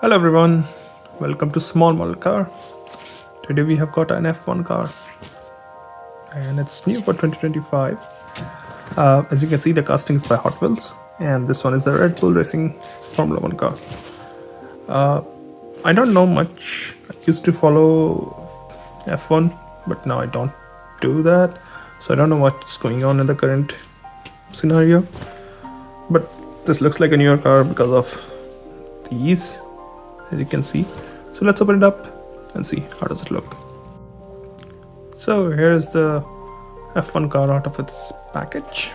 Hello everyone, welcome to Small Model Car. Today we have got an F1 car and it's new for 2025. As you can see, the casting is by Hotwheels and this one is the Redbull Racing Formula 1 car. I don't know much. I used to follow F1 but now I don't do that, so I don't know what's going on in the current scenario, but this looks like a newer car because of these, as you can see. So let's open it up and see how does it look. So here's the F1 car out of its package,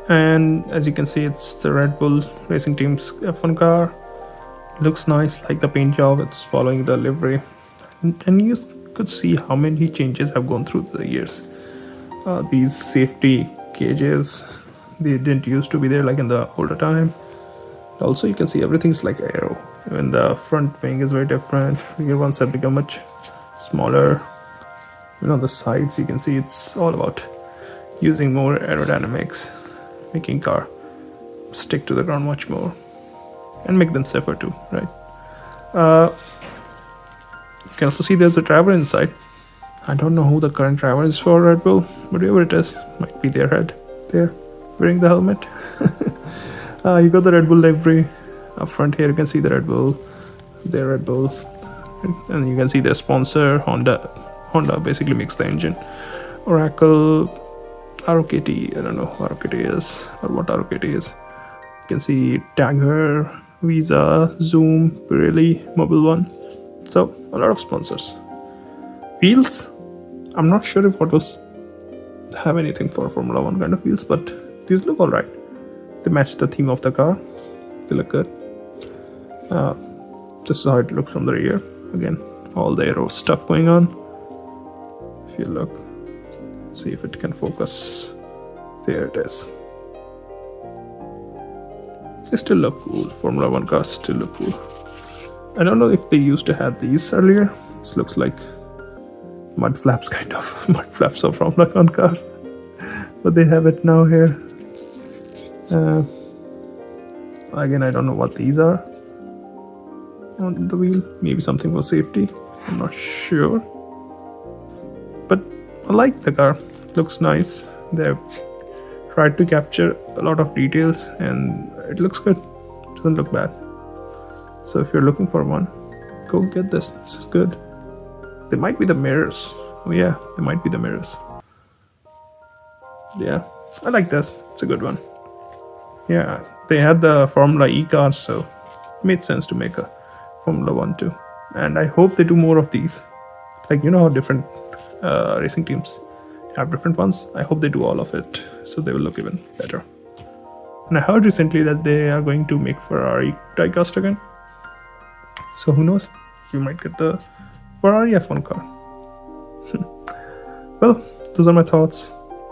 and as you can see, it's the Red Bull Racing Team's F1 car. Looks nice, like the paint job. It's following the livery, and you could see how many changes have gone through the years. These safety cages, they didn't used to be there like in the older time. Also, you can see everything's like aero. Even the front wing is very different. Rear ones have become much smaller. Even on the sides, you can see it's all about using more aerodynamics, making car stick to the ground much more and make them safer too, right? You can also see there's a driver inside. I don't know who the current driver is for Red Bull, but whoever it is, might be their head there wearing the helmet. You got the Red Bull livery up front here. You can see the Red Bull, their Red Bull, and you can see their sponsor Honda. Honda basically makes the engine. Oracle, ROKT, I don't know what ROKT is or what ROKT is. You can see Tagger, Visa, Zoom, Pirelli, Mobile One. So a lot of sponsors. Wheels, I'm not sure if Hotwheels have anything for Formula 1 kind of wheels, but these look alright. They match the theme of the car. They look good. This is how it looks from the rear. Again, all the aero stuff going on. If you look, see if it can focus. There it is. They still look cool. Formula 1 cars still look cool. I don't know if they used to have these earlier. This looks like mud flaps, kind of. Mud flaps of Formula 1 cars. But they have it now here. Again, I don't know what these are on the wheel. Maybe something for safety. I'm not sure. But I like the car. Looks nice. They've tried to capture a lot of details and it looks good. Doesn't look bad. So if you're looking for one, go get this. This is good. They might be the mirrors. Oh yeah, they might be the mirrors. Yeah, I like this. It's a good one. Yeah, they had the Formula E cars, so it made sense to make a Formula 1 too. And I hope they do more of these. Like, you know how different racing teams have different ones? I hope they do all of it, so they will look even better. And I heard recently that they are going to make Ferrari diecast again. So who knows? We might get the Ferrari F1 car. Well, those are my thoughts.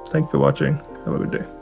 Thank you for watching. Have a good day.